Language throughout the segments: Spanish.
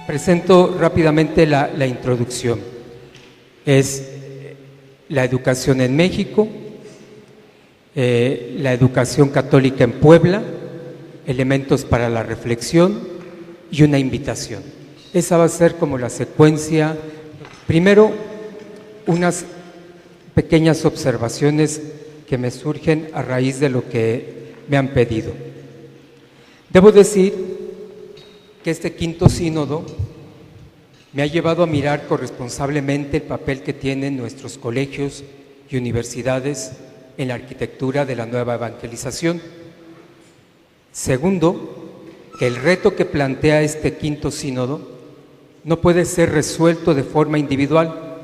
Presento rápidamente la introducción. Es la educación en México, la educación católica en Puebla, elementos para la reflexión y una invitación. Esa va a ser como la secuencia. Primero, unas pequeñas observaciones que me surgen a raíz de lo que me han pedido. Debo decir que este quinto sínodo me ha llevado a mirar corresponsablemente el papel que tienen nuestros colegios y universidades en la arquitectura de la nueva evangelización. Segundo, que el reto que plantea este quinto sínodo no puede ser resuelto de forma individual,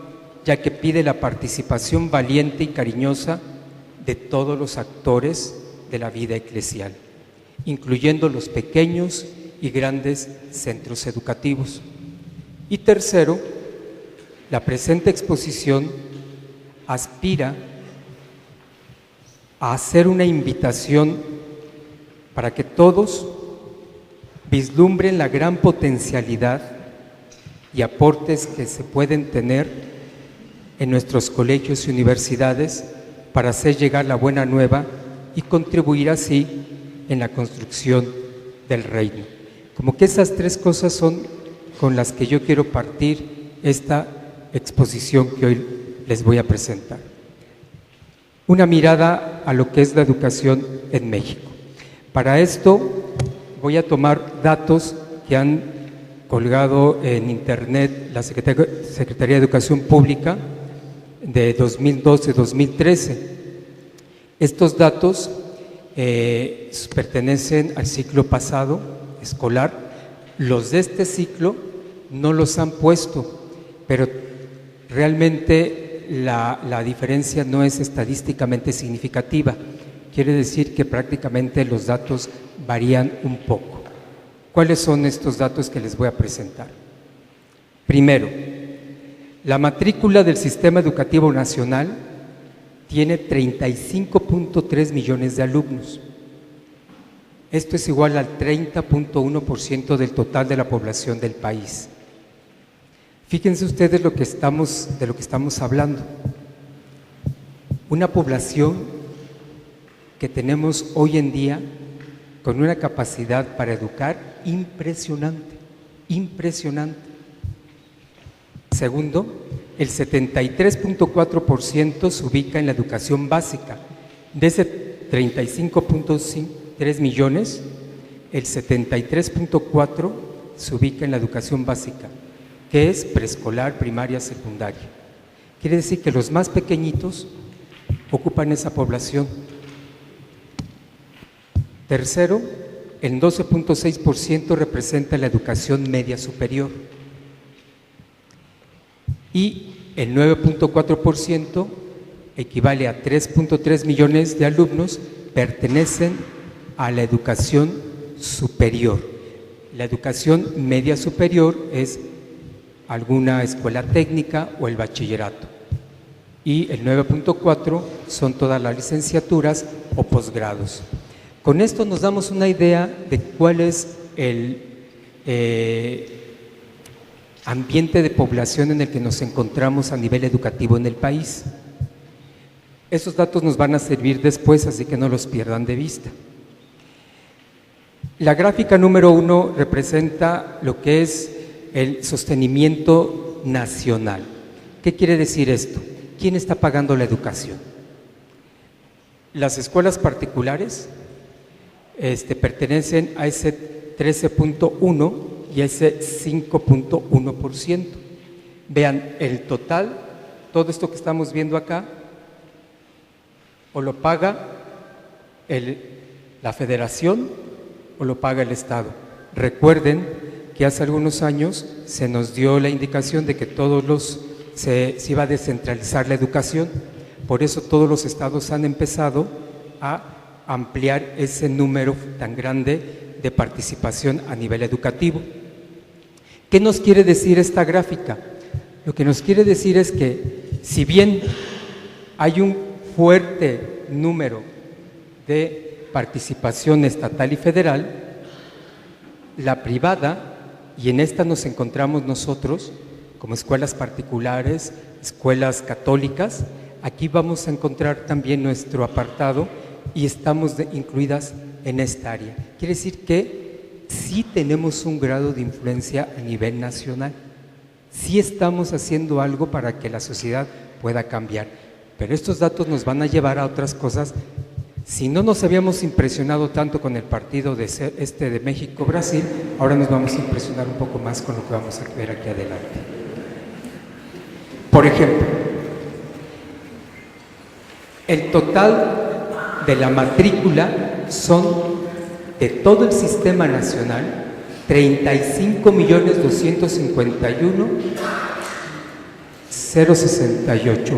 ya que pide la participación valiente y cariñosa de todos los actores de la vida eclesial, incluyendo los pequeños y grandes centros educativos. Y tercero, la presente exposición aspira a hacer una invitación para que todos vislumbren la gran potencialidad y aportes que se pueden tener en nuestros colegios y universidades para hacer llegar la buena nueva y contribuir así en la construcción del reino. Como que esas tres cosas son con las que yo quiero partir esta exposición que hoy les voy a presentar. Una mirada a lo que es la educación en México. Para esto voy a tomar datos que han colgado en internet la Secretaría de Educación Pública de 2012-2013. Estos datos pertenecen al ciclo pasado escolar. Los de este ciclo no los han puesto, pero realmente la diferencia no es estadísticamente significativa. Quiere decir que prácticamente los datos varían un poco. ¿Cuáles son estos datos que les voy a presentar? Primero, la matrícula del Sistema Educativo Nacional tiene 35.3 millones de alumnos. Esto es igual al 30.1% del total de la población del país. Fíjense ustedes de lo que estamos hablando. Una población que tenemos hoy en día con una capacidad para educar impresionante, impresionante. Segundo, el 73.4% se ubica en la educación básica. De ese 35.3 millones, el 73.4% se ubica en la educación básica, que es preescolar, primaria, secundaria. Quiere decir que los más pequeñitos ocupan esa población. Tercero, el 12.6% representa la educación media superior y el 9.4% equivale a 3.3 millones de alumnos pertenecen a la educación superior. La educación media superior es alguna escuela técnica o el bachillerato y el 9.4 son todas las licenciaturas o posgrados. Con esto nos damos una idea de cuál es el ambiente de población en el que nos encontramos a nivel educativo en el país. Esos datos nos van a servir después, así que no los pierdan de vista. La gráfica número 1 representa lo que es el sostenimiento nacional. ¿Qué quiere decir esto? ¿Quién está pagando la educación? Las escuelas particulares pertenecen a ese 13.1 y a ese 5.1%. Vean, el total, todo esto que estamos viendo acá, o lo paga la federación o lo paga el Estado. Recuerden que hace algunos años se nos dio la indicación de que se iba a descentralizar la educación, por eso todos los estados han empezado a ampliar ese número tan grande de participación a nivel educativo. ¿Qué nos quiere decir esta gráfica? Lo que nos quiere decir es que si bien hay un fuerte número de participación estatal y federal, la privada y en esta nos encontramos nosotros como escuelas particulares, escuelas católicas. Aquí vamos a encontrar también nuestro apartado y estamos incluidas en esta área. Quiere decir que sí tenemos un grado de influencia a nivel nacional, sí estamos haciendo algo para que la sociedad pueda cambiar, pero estos datos nos van a llevar a otras cosas. Si no nos habíamos impresionado tanto con el partido de México-Brasil, ahora nos vamos a impresionar un poco más con lo que vamos a ver aquí adelante. Por ejemplo, el total de la matrícula son, de todo el sistema nacional, 35.251.068.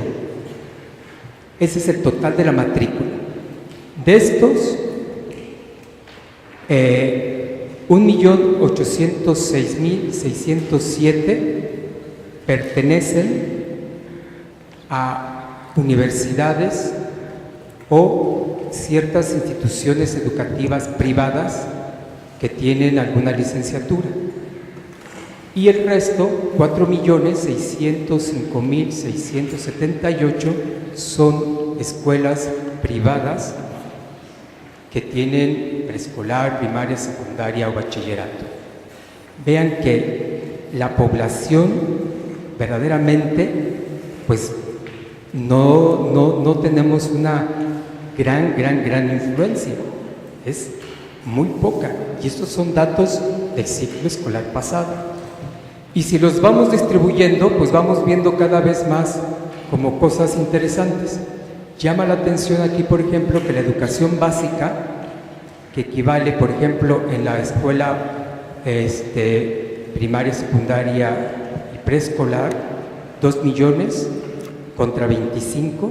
Ese es el total de la matrícula. De estos, 1.806.607 pertenecen a universidades o ciertas instituciones educativas privadas que tienen alguna licenciatura. Y el resto, 4.605.678, son escuelas privadas que tienen preescolar, primaria, secundaria o bachillerato. Vean que la población verdaderamente, pues no tenemos una gran influencia, es muy poca, y estos son datos del ciclo escolar pasado. Y si los vamos distribuyendo, pues vamos viendo cada vez más como cosas interesantes. Llama la atención aquí, por ejemplo, que la educación básica, que equivale, por ejemplo, en la escuela primaria, secundaria y preescolar, 2 millones contra 25,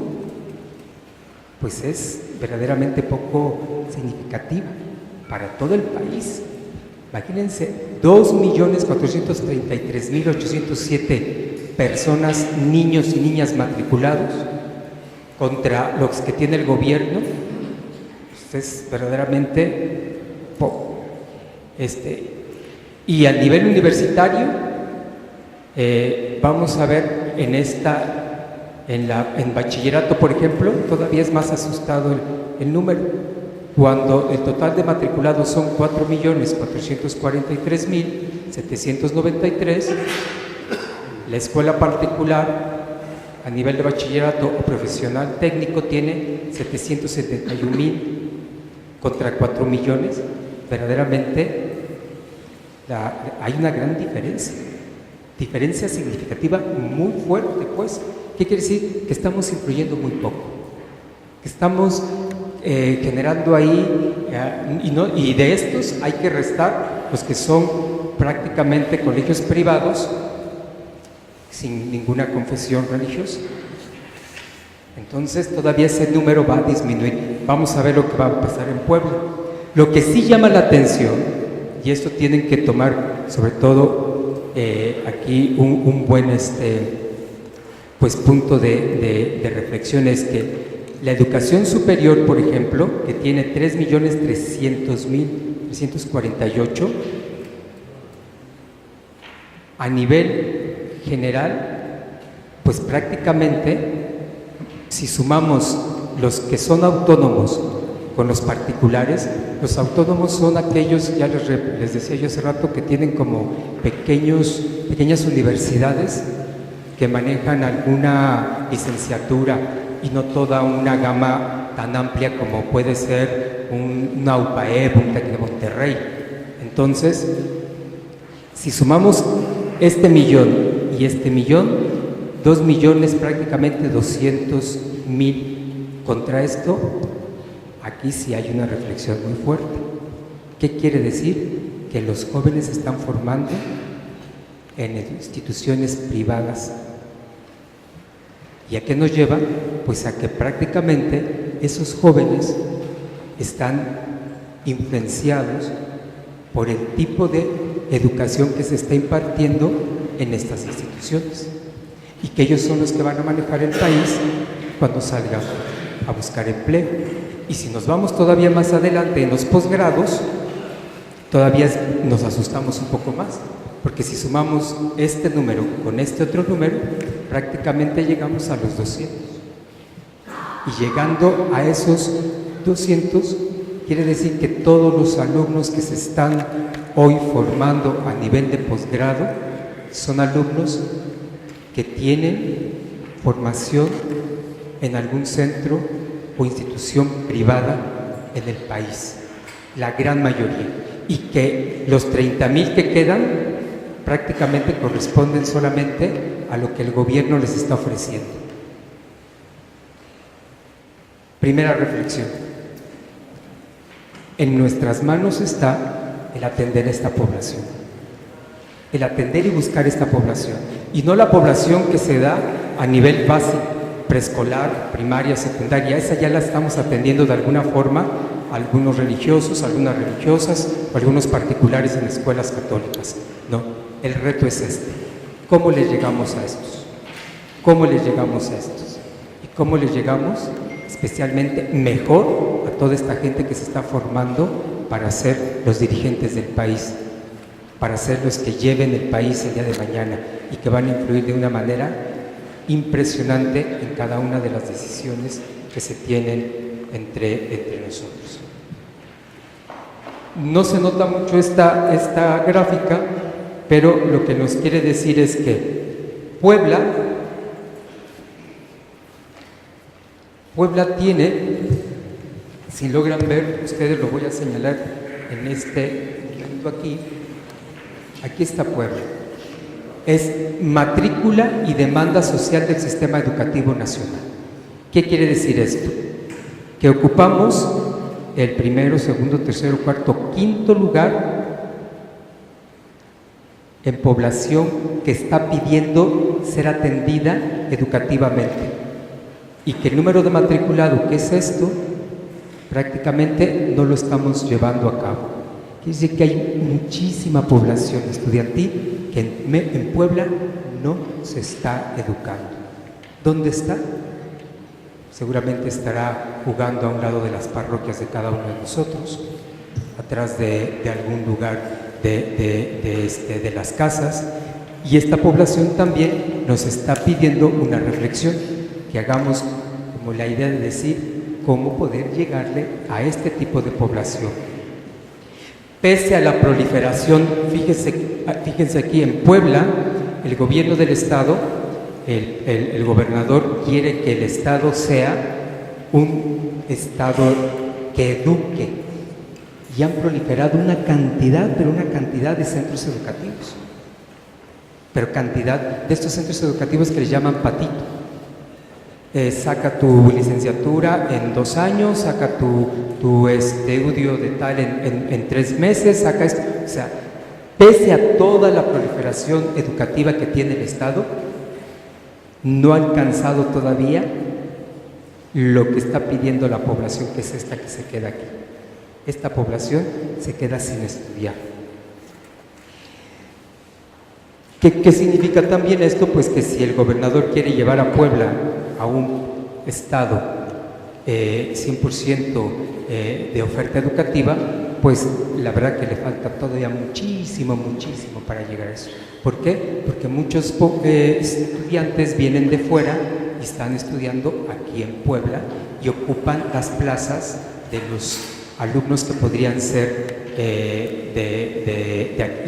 pues es verdaderamente poco significativa para todo el país. Imagínense, 2.433.807 personas, niños y niñas matriculados, contra los que tiene el gobierno, pues es verdaderamente poco. Y a nivel universitario, vamos a ver en bachillerato, por ejemplo, todavía es más asustado el número. Cuando el total de matriculados son 4.443.793, la escuela particular a nivel de bachillerato o profesional técnico tiene 771.000 contra 4 millones. Verdaderamente hay una gran diferencia significativa muy fuerte, pues. ¿Qué quiere decir? Que estamos influyendo muy poco, que estamos generando ahí, y de estos hay que restar los que son prácticamente colegios privados sin ninguna confesión religiosa. Entonces todavía ese número va a disminuir. Vamos a ver lo que va a pasar en Puebla. Lo que sí llama la atención, y esto tienen que tomar sobre todo aquí un buen pues punto de reflexión, es que la educación superior, por ejemplo, que tiene 3.300.348, a nivel general, pues prácticamente, si sumamos los que son autónomos con los particulares, los autónomos son aquellos, ya les decía yo hace rato, que tienen como pequeñas universidades que manejan alguna licenciatura y no toda una gama tan amplia como puede ser una UPAEP, un TEC de Monterrey. Entonces, si sumamos este millón y este millón, 2 millones prácticamente 200.000 contra esto, aquí sí hay una reflexión muy fuerte. ¿Qué quiere decir? Que los jóvenes se están formando en instituciones privadas. ¿Y a qué nos lleva? Pues a que prácticamente esos jóvenes están influenciados por el tipo de educación que se está impartiendo en estas instituciones, y que ellos son los que van a manejar el país cuando salgan a buscar empleo. Y si nos vamos todavía más adelante en los posgrados, todavía nos asustamos un poco más, porque si sumamos este número con este otro número, prácticamente llegamos a los 200. Y llegando a esos 200, quiere decir que todos los alumnos que se están hoy formando a nivel de posgrado son alumnos que tienen formación en algún centro o institución privada en el país, la gran mayoría, y que los 30,000 que quedan prácticamente corresponden solamente a lo que el gobierno les está ofreciendo. Primera reflexión: en nuestras manos está el atender a esta población, el atender y buscar esta población, y no la población que se da a nivel básico, preescolar, primaria, secundaria. Esa ya la estamos atendiendo de alguna forma, algunos religiosos, algunas religiosas o algunos particulares en escuelas católicas. No, el reto es este: ¿cómo les llegamos a estos? ¿Cómo les llegamos a estos? ¿Y cómo les llegamos especialmente mejor a toda esta gente que se está formando para ser los dirigentes del país, para ser los que lleven el país el día de mañana y que van a influir de una manera impresionante en cada una de las decisiones que se tienen entre nosotros? No se nota mucho esta gráfica, pero lo que nos quiere decir es que Puebla tiene, si logran ver, ustedes lo voy a señalar en este momento aquí está Puebla. Es matrícula y demanda social del Sistema Educativo Nacional. ¿Qué quiere decir esto? Que ocupamos el primero, segundo, tercero, cuarto, quinto lugar en población que está pidiendo ser atendida educativamente, y que el número de matriculado, que es esto, prácticamente no lo estamos llevando a cabo. Quiere decir que hay muchísima población estudiantil que en Puebla no se está educando. ¿Dónde está? Seguramente estará jugando a un lado de las parroquias de cada uno de nosotros, atrás de algún lugar de las casas, y esta población también nos está pidiendo una reflexión, que hagamos como la idea de decir cómo poder llegarle a este tipo de población. Pese a la proliferación, fíjense aquí en Puebla, el gobierno del estado, el gobernador quiere que el estado sea un estado que eduque, y han proliferado una cantidad de centros educativos, pero cantidad de estos centros educativos que les llaman patito. Saca tu licenciatura en 2 años, saca tu estudio de tal en 3 meses, saca esto. O sea, pese a toda la proliferación educativa que tiene el Estado, no ha alcanzado todavía lo que está pidiendo la población, que es esta que se queda aquí. Esta población se queda sin estudiar. ¿Qué significa también esto? Pues que si el gobernador quiere llevar a Puebla a un estado 100% de oferta educativa, pues la verdad que le falta todavía muchísimo para llegar a eso. ¿Por qué? Porque muchos estudiantes vienen de fuera y están estudiando aquí en Puebla y ocupan las plazas de los alumnos que podrían ser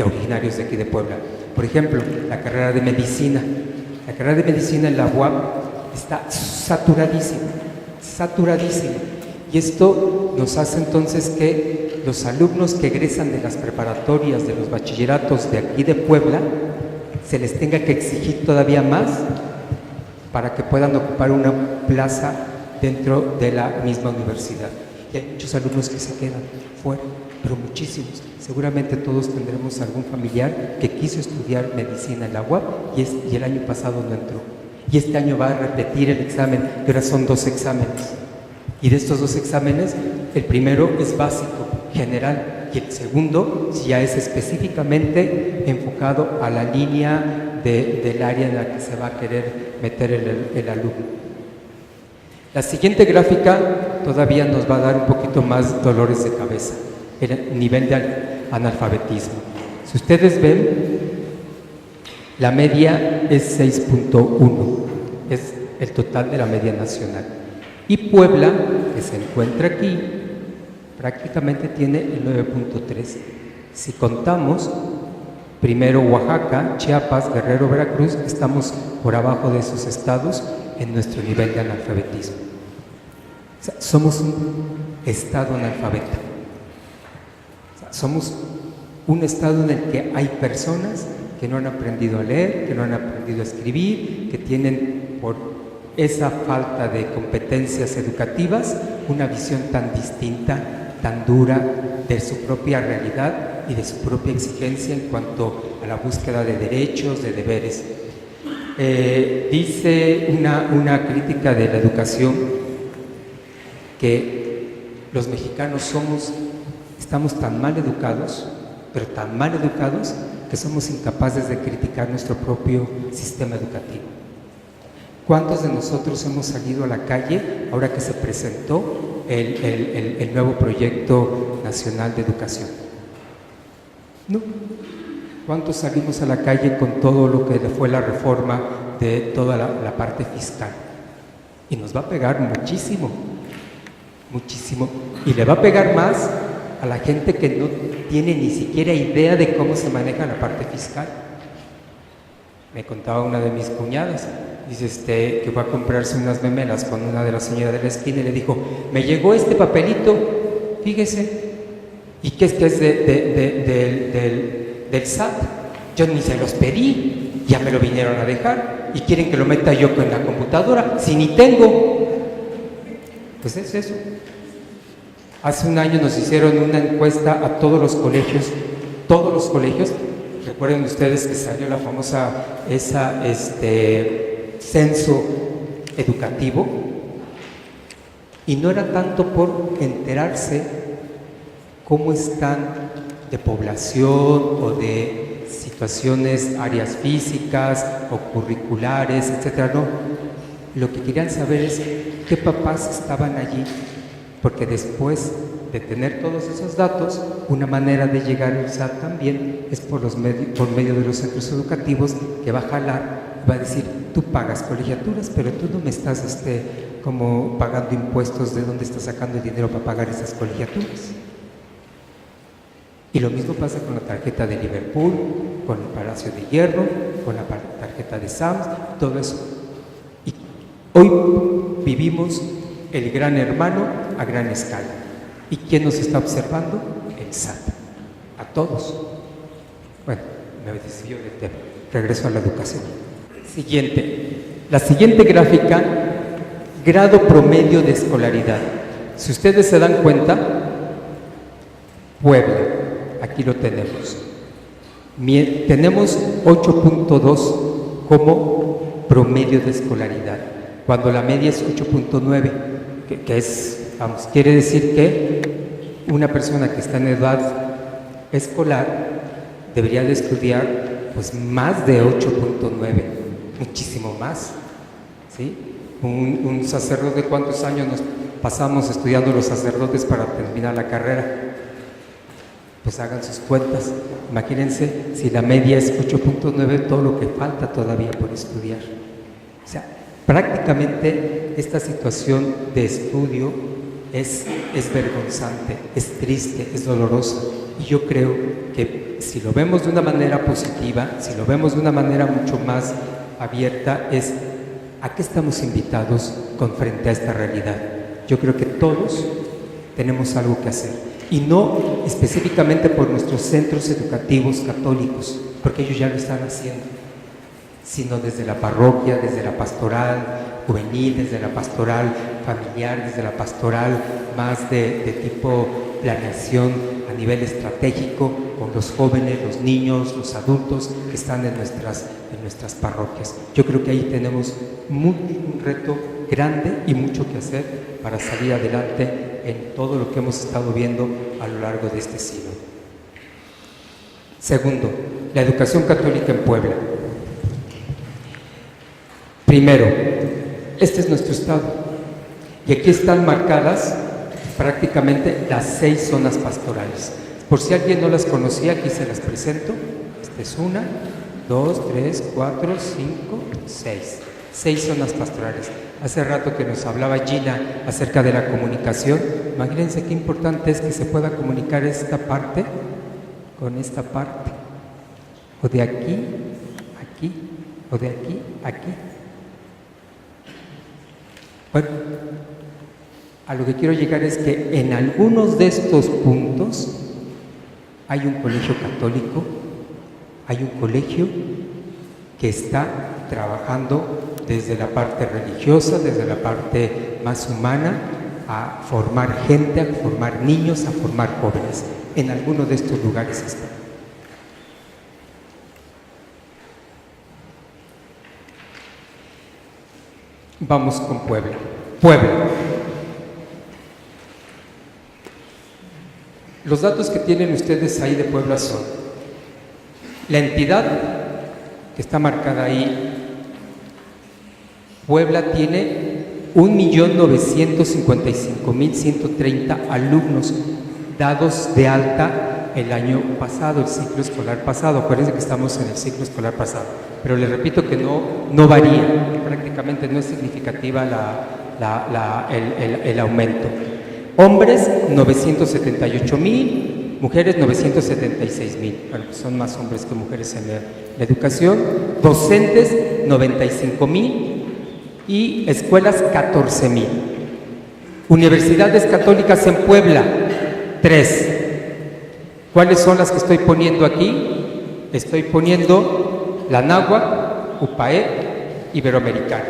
originarios de aquí de Puebla. Por ejemplo, la carrera de medicina. La carrera de medicina en la UAP está saturadísima. Y esto nos hace entonces que los alumnos que egresan de las preparatorias, de los bachilleratos de aquí de Puebla, se les tenga que exigir todavía más para que puedan ocupar una plaza dentro de la misma universidad. Y hay muchos alumnos que se quedan fuera, pero muchísimos. Seguramente todos tendremos algún familiar que quiso estudiar medicina en la UAP y el año pasado no entró. Y este año va a repetir el examen, que ahora son 2 exámenes. Y de estos 2 exámenes, el primero es básico, general, y el segundo ya es específicamente enfocado a la línea del área en la que se va a querer meter el alumno. La siguiente gráfica todavía nos va a dar un poquito más dolores de cabeza, el nivel de analfabetismo. Si ustedes ven, La media es 6.1, es el total de la media nacional. Y Puebla, que se encuentra aquí, prácticamente tiene el 9.3. Si contamos, primero Oaxaca, Chiapas, Guerrero, Veracruz, estamos por abajo de esos estados en nuestro nivel de analfabetismo. O sea, somos un estado analfabeta. O sea, somos un estado en el que hay personas que no han aprendido a leer, que no han aprendido a escribir, que tienen por esa falta de competencias educativas una visión tan distinta, tan dura de su propia realidad y de su propia exigencia en cuanto a la búsqueda de derechos, de deberes. Dice una crítica de la educación que los mexicanos estamos tan mal educados, pero tan mal educados que somos incapaces de criticar nuestro propio sistema educativo. ¿Cuántos de nosotros hemos salido a la calle ahora que se presentó el nuevo proyecto nacional de educación? ¿No? ¿Cuántos salimos a la calle con todo lo que fue la reforma de toda la parte fiscal? Y nos va a pegar muchísimo, muchísimo. Y le va a pegar más a la gente que no tiene ni siquiera idea de cómo se maneja la parte fiscal. Me contaba una de mis cuñadas, dice que fue a comprarse unas memelas con una de las señoras de la esquina y le dijo, me llegó este papelito, fíjese, ¿y qué es que es del SAT? Yo ni se los pedí, ya me lo vinieron a dejar y quieren que lo meta yo con la computadora, si ni tengo. Pues es eso. Hace un año nos hicieron una encuesta a todos los colegios, recuerden ustedes que salió la famosa, censo educativo, y no era tanto por enterarse cómo están de población o de situaciones, áreas físicas o curriculares, etcétera, no. Lo que querían saber es qué papás estaban allí, porque después de tener todos esos datos, una manera de llegar al SAT también es por medio de los centros educativos, que va a jalar, va a decir, tú pagas colegiaturas, pero tú no me estás como pagando impuestos, ¿de dónde estás sacando el dinero para pagar esas colegiaturas? Y lo mismo pasa con la tarjeta de Liverpool, con el Palacio de Hierro, con la tarjeta de Sams, todo eso. Y hoy vivimos el gran hermano a gran escala. ¿Y quién nos está observando? El SAT. A todos. Bueno, me desvío del tema. Regreso a la educación. Siguiente. La siguiente gráfica, grado promedio de escolaridad. Si ustedes se dan cuenta, Puebla, aquí lo tenemos. Tenemos 8.2 como promedio de escolaridad, cuando la media es 8.9, que es, vamos, quiere decir que una persona que está en edad escolar debería de estudiar pues más de 8.9, muchísimo más, ¿sí? Un sacerdote, ¿cuántos años nos pasamos estudiando los sacerdotes para terminar la carrera? Pues hagan sus cuentas. Imagínense si la media es 8.9, todo lo que falta todavía por estudiar. O sea, prácticamente esta situación de estudio es vergonzante, es triste, es dolorosa. Y yo creo que si lo vemos de una manera positiva, si lo vemos de una manera mucho más abierta, es ¿a qué estamos invitados frente a esta realidad? Yo creo que todos tenemos algo que hacer. Y no específicamente por nuestros centros educativos católicos, porque ellos ya lo están haciendo, sino desde la parroquia, desde la pastoral juvenil, desde la pastoral familiar, desde la pastoral más de tipo planeación a nivel estratégico, con los jóvenes, los niños, los adultos que están en nuestras parroquias. Yo creo que ahí tenemos un reto grande y mucho que hacer para salir adelante en todo lo que hemos estado viendo a lo largo de este siglo. Segundo, la educación católica en Puebla. Primero, este es nuestro estado y aquí están marcadas prácticamente las 6 zonas pastorales. Por si alguien no las conocía, aquí se las presento. Esta es una, 2, 3, 4, 5, 6. 6 zonas pastorales. Hace rato que nos hablaba Gina acerca de la comunicación. Imagínense qué importante es que se pueda comunicar esta parte con esta parte. O de aquí, aquí, o de aquí, aquí. Bueno, a lo que quiero llegar es que en algunos de estos puntos hay un colegio católico, hay un colegio que está trabajando desde la parte religiosa, desde la parte más humana, a formar gente, a formar niños, a formar jóvenes. En alguno de estos lugares está. Vamos con Puebla. Puebla. Los datos que tienen ustedes ahí de Puebla son la entidad que está marcada ahí. Puebla tiene 1.955.130 alumnos dados de alta el año pasado, el ciclo escolar pasado. Acuérdense que estamos en el ciclo escolar pasado, pero les repito que no varía, prácticamente no es significativa el aumento. Hombres 978.000, mujeres 976.000. Bueno, son más hombres que mujeres en la educación. Docentes 95.000 y escuelas 14.000. Universidades católicas en Puebla 3. ¿Cuáles son las que estoy poniendo aquí? Estoy poniendo la Náhuac, UPAE, Iberoamericana.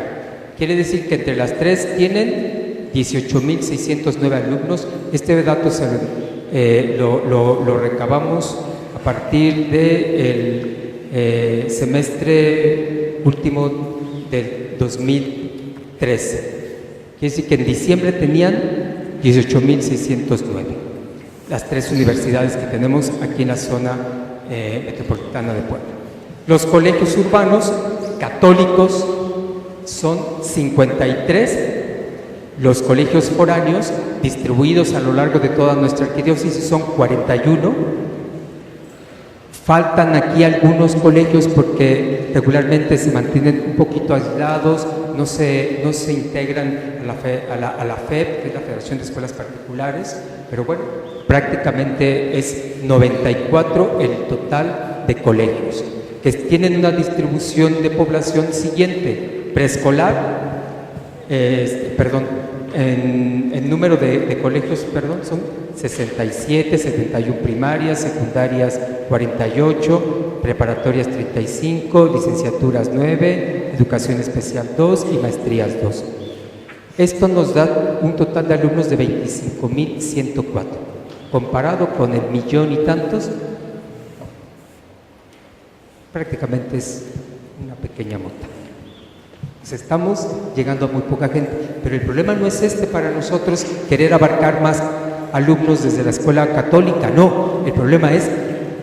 Quiere decir que entre las tres tienen 18.609 alumnos. Este dato lo recabamos a partir del semestre último del 2013. Quiere decir que en diciembre tenían 18.609. Las tres universidades que tenemos aquí en la zona metropolitana de Puebla. Los colegios urbanos católicos son 53, los colegios foráneos distribuidos a lo largo de toda nuestra arquidiócesis son 41. Faltan aquí algunos colegios porque regularmente se mantienen un poquito aislados, no se integran a la FEP, que es la Federación de Escuelas Particulares, pero bueno, prácticamente es 94 el total de colegios, que tienen una distribución de población siguiente: preescolar, en número de colegios, son 67, 71 primarias, secundarias 48, preparatorias 35, licenciaturas 9, educación especial 2 y maestrías 2. Esto nos da un total de alumnos de 25.104. Comparado con el millón y tantos, prácticamente es una pequeña mota. Pues estamos llegando a muy poca gente, pero el problema no es para nosotros querer abarcar más alumnos desde la escuela católica, no. El problema es,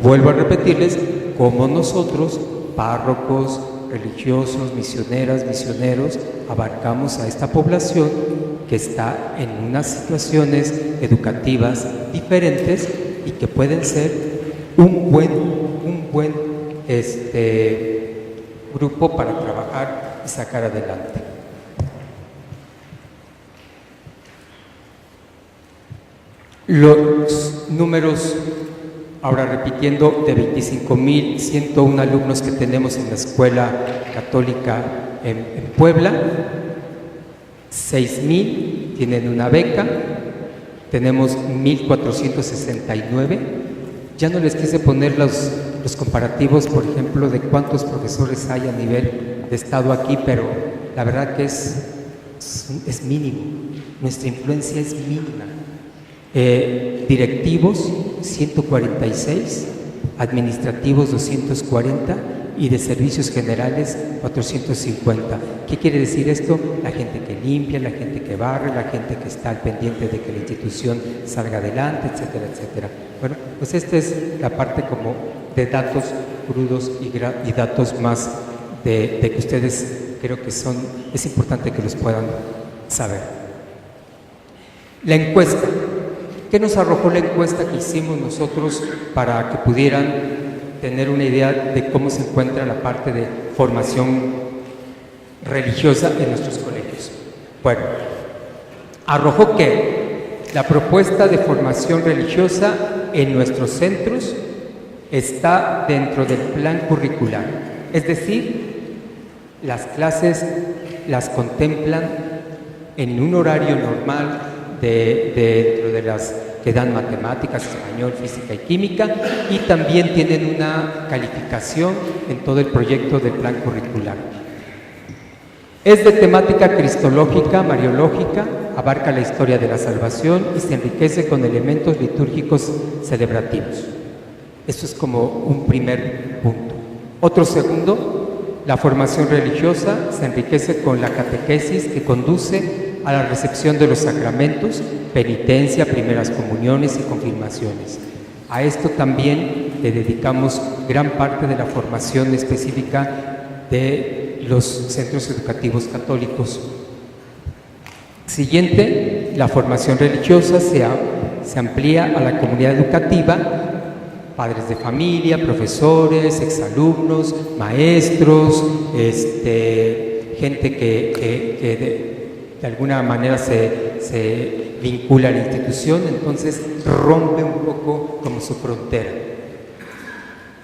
vuelvo a repetirles, cómo nosotros, párrocos, religiosos, misioneras, misioneros, abarcamos a esta población que está en unas situaciones educativas diferentes y que pueden ser un buen grupo para trabajar y sacar adelante. Los números, ahora repitiendo, de 25.101 alumnos que tenemos en la escuela católica en Puebla, 6.000 tienen una beca, tenemos 1.469. Ya no les quise poner los comparativos, por ejemplo, de cuántos profesores hay a nivel de estado aquí, pero la verdad que es mínimo, nuestra influencia es mínima. Directivos 146, administrativos 240 y de servicios generales 450. ¿Qué quiere decir esto? La gente que limpia, la gente que barre, la gente que está al pendiente de que la institución salga adelante, etcétera, etcétera. Bueno, pues esta es la parte como de datos crudos y datos más de que ustedes creo que es importante que los puedan saber. La encuesta. ¿Qué nos arrojó la encuesta que hicimos nosotros para que pudieran tener una idea de cómo se encuentra la parte de formación religiosa en nuestros colegios. Bueno, arrojó que la propuesta de formación religiosa en nuestros centros está dentro del plan curricular, es decir, las clases las contemplan en un horario normal dentro de las que dan matemáticas, español, física y química, y también tienen una calificación en todo el proyecto del plan curricular. Es de temática cristológica, mariológica, abarca la historia de la salvación y se enriquece con elementos litúrgicos celebrativos. Eso es como un primer punto. Otro segundo, la formación religiosa se enriquece con la catequesis que conduce a la recepción de los sacramentos, penitencia, primeras comuniones y confirmaciones. A esto también le dedicamos gran parte de la formación específica de los centros educativos católicos. Siguiente, la formación religiosa se amplía a la comunidad educativa, padres de familia, profesores, exalumnos, maestros, gente que de alguna manera se vincula a la institución, entonces rompe un poco como su frontera.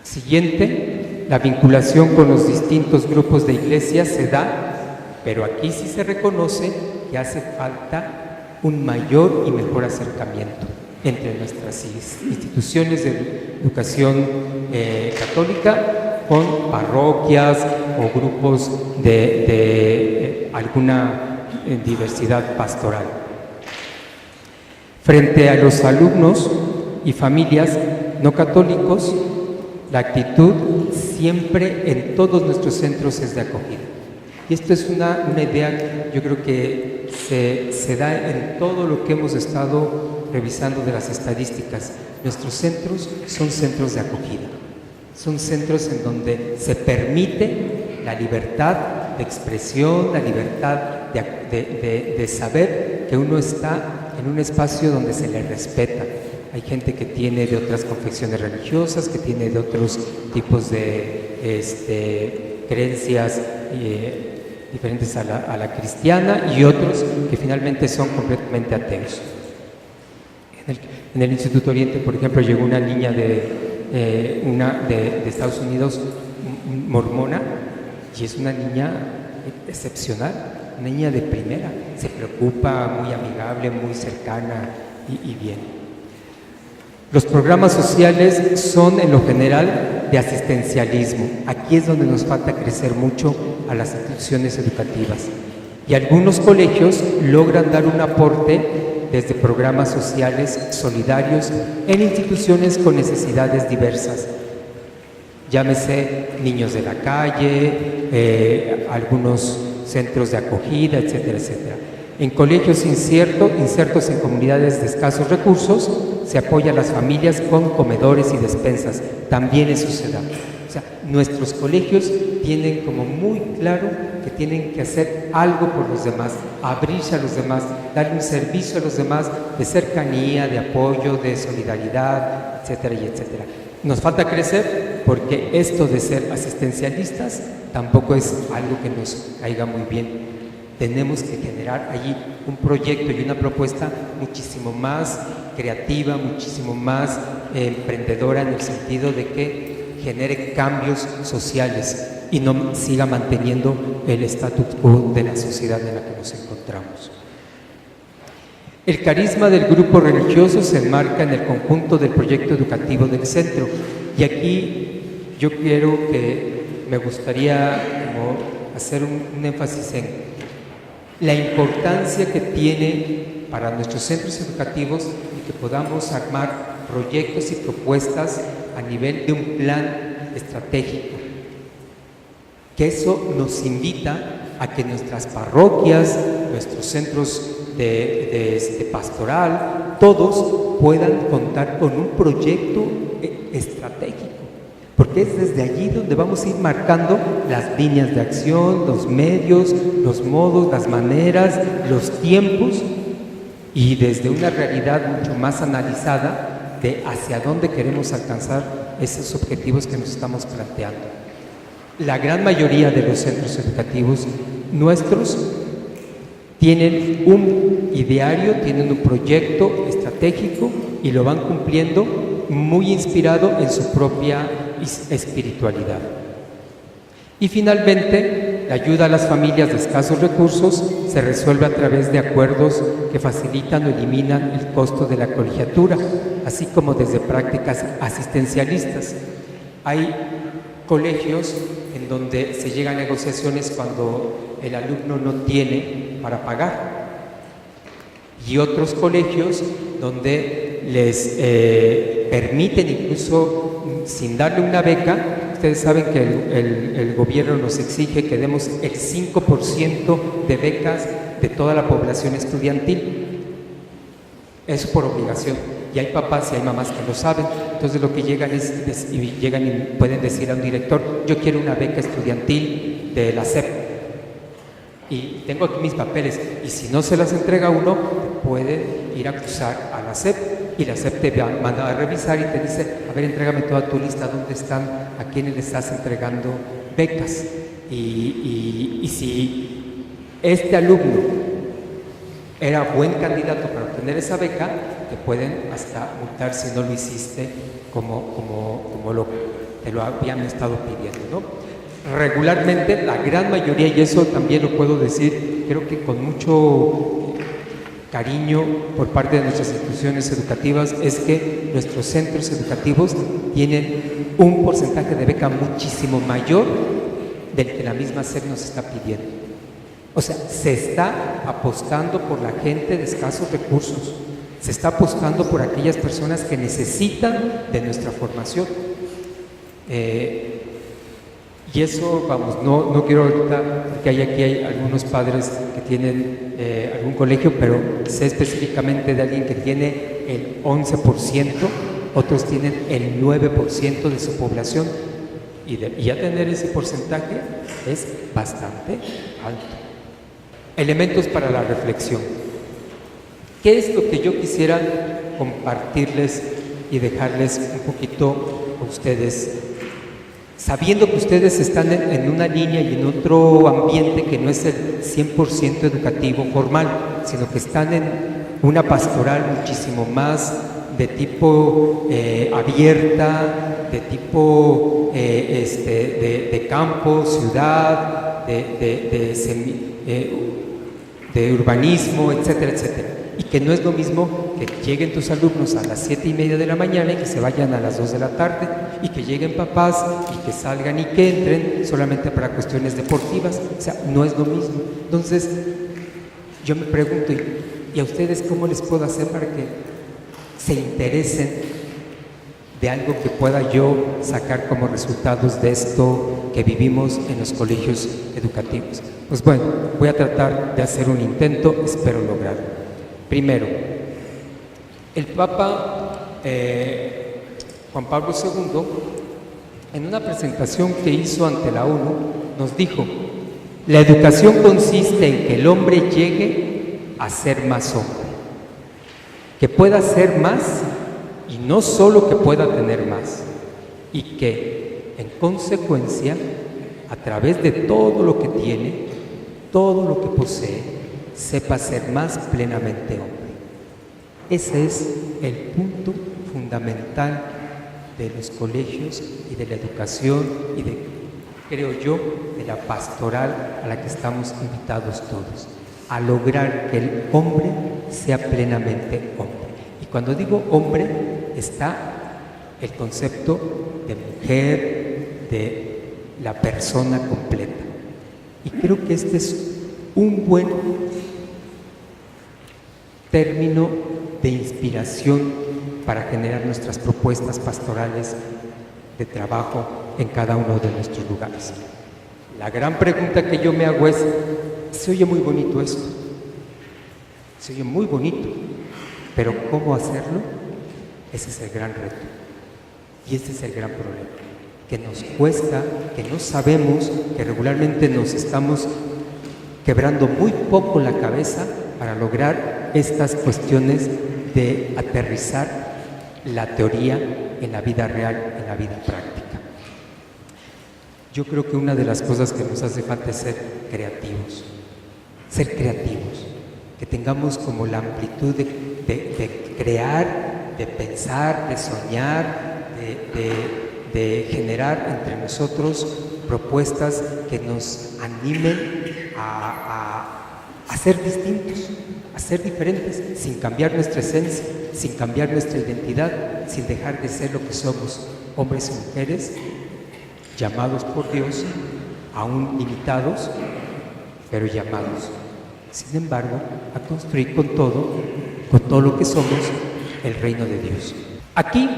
Siguiente, la vinculación con los distintos grupos de iglesias se da, pero aquí sí se reconoce que hace falta un mayor y mejor acercamiento entre nuestras instituciones de educación católica con parroquias o grupos de alguna diversidad pastoral. Frente a los alumnos y familias no católicos, la actitud siempre en todos nuestros centros es de acogida. Y esto es una idea, yo creo que se da en todo lo que hemos estado revisando de las estadísticas. Nuestros centros son centros de acogida, son centros en donde se permite la libertad de expresión, la libertad de saber que uno está en un espacio donde se le respeta. Hay gente que tiene de otras confesiones religiosas, que tiene de otros tipos de creencias diferentes a la cristiana, y otros que finalmente son completamente ateos. En el Instituto Oriente, por ejemplo, llegó una niña de Estados Unidos, mormona, y es una niña excepcional, una niña de primera, se preocupa, muy amigable, muy cercana y bien. Los programas sociales son en lo general de asistencialismo. Aquí es donde nos falta crecer mucho a las instituciones educativas. Y algunos colegios logran dar un aporte desde programas sociales solidarios en instituciones con necesidades diversas. Llámese niños de la calle, algunos centros de acogida, etcétera, etcétera. En colegios insertos en comunidades de escasos recursos, se apoya a las familias con comedores y despensas. También eso se da. O sea, nuestros colegios tienen como muy claro que tienen que hacer algo por los demás, abrirse a los demás, darle un servicio a los demás de cercanía, de apoyo, de solidaridad, etcétera y etcétera. Nos falta crecer porque esto de ser asistencialistas tampoco es algo que nos caiga muy bien. Tenemos que generar allí un proyecto y una propuesta muchísimo más creativa, muchísimo más emprendedora, en el sentido de que genere cambios sociales y no siga manteniendo el status quo de la sociedad en la que nos encontramos. El carisma del grupo religioso se enmarca en el conjunto del proyecto educativo del centro, y aquí yo me gustaría como hacer un énfasis en la importancia que tiene para nuestros centros educativos y que podamos armar proyectos y propuestas a nivel de un plan estratégico. Que eso nos invita a que nuestras parroquias, nuestros centros de pastoral, todos puedan contar con un proyecto estratégico. Porque es desde allí donde vamos a ir marcando las líneas de acción, los medios, los modos, las maneras, los tiempos, y desde una realidad mucho más analizada de hacia dónde queremos alcanzar esos objetivos que nos estamos planteando. La gran mayoría de los centros educativos nuestros tienen un ideario, tienen un proyecto estratégico y lo van cumpliendo muy inspirado en su propia espiritualidad. Y finalmente, la ayuda a las familias de escasos recursos se resuelve a través de acuerdos que facilitan o eliminan el costo de la colegiatura, así como desde prácticas asistencialistas. Hay colegios en donde se llega a negociaciones cuando el alumno no tiene para pagar, y otros colegios donde les permiten, incluso sin darle una beca. Ustedes saben que el gobierno nos exige que demos el 5% de becas de toda la población estudiantil. Eso por obligación. Y hay papás y hay mamás que lo saben. Entonces lo que llegan llegan y pueden decir a un director: yo quiero una beca estudiantil de la SEP. Y tengo aquí mis papeles. Y si no se las entrega uno, puede ir a acusar a la SEP. Y la SEP te manda a revisar y te dice: a ver, entrégame toda tu lista, ¿dónde están? ¿A quiénes le estás entregando becas? Y si este alumno era buen candidato para obtener esa beca, te pueden hasta multar si no lo hiciste como te lo habían estado pidiendo, ¿no? Regularmente, la gran mayoría, y eso también lo puedo decir, creo que con mucho cariño por parte de nuestras instituciones educativas, es que nuestros centros educativos tienen un porcentaje de beca muchísimo mayor del que la misma SEP nos está pidiendo. O sea, se está apostando por la gente de escasos recursos, se está apostando por aquellas personas que necesitan de nuestra formación. Y eso, vamos, no quiero ahorita, porque aquí hay algunos padres que tienen algún colegio, pero sé específicamente de alguien que tiene el 11%, otros tienen el 9% de su población, y ya tener ese porcentaje es bastante alto. Elementos para la reflexión. ¿Qué es lo que yo quisiera compartirles y dejarles un poquito a ustedes? Sabiendo que ustedes están en una línea y en otro ambiente que no es el 100% educativo formal, sino que están en una pastoral muchísimo más de tipo abierta, de tipo de campo, ciudad, de urbanismo, etcétera, etcétera. Y que no es lo mismo que lleguen tus alumnos a las 7:30 de la mañana y que se vayan a las 2 de la tarde, y que lleguen papás y que salgan y que entren solamente para cuestiones deportivas. O sea, no es lo mismo. Entonces, yo me pregunto, ¿y a ustedes cómo les puedo hacer para que se interesen de algo que pueda yo sacar como resultados de esto que vivimos en los colegios educativos? Pues bueno, voy a tratar de hacer un intento, espero lograrlo. Primero, el Papa Juan Pablo II, en una presentación que hizo ante la ONU, nos dijo: la educación consiste en que el hombre llegue a ser más hombre, que pueda ser más, y no solo que pueda tener más, y que, en consecuencia, a través de todo lo que tiene, todo lo que posee, sepa ser más plenamente hombre. Ese es el punto fundamental de los colegios y de la educación y de, creo yo, de la pastoral a la que estamos invitados todos, a lograr que el hombre sea plenamente hombre. Y cuando digo hombre, está el concepto de mujer, de la persona completa. Y creo que este es un buen término de inspiración para generar nuestras propuestas pastorales de trabajo en cada uno de nuestros lugares. La gran pregunta que yo me hago es: se oye muy bonito esto, se oye muy bonito, pero ¿cómo hacerlo? Ese es el gran reto y ese es el gran problema, que nos cuesta, que no sabemos, que regularmente nos estamos quebrando muy poco la cabeza para lograr estas cuestiones de aterrizar la teoría en la vida real, en la vida práctica. Yo creo que una de las cosas que nos hace falta es ser creativos, que tengamos como la amplitud de crear, de pensar, de soñar, de generar entre nosotros propuestas que nos animen a ser distintos, a ser diferentes, sin cambiar nuestra esencia, sin cambiar nuestra identidad, sin dejar de ser lo que somos, hombres y mujeres, llamados por Dios, aún limitados, pero llamados, sin embargo, a construir con todo lo que somos, el reino de Dios. Aquí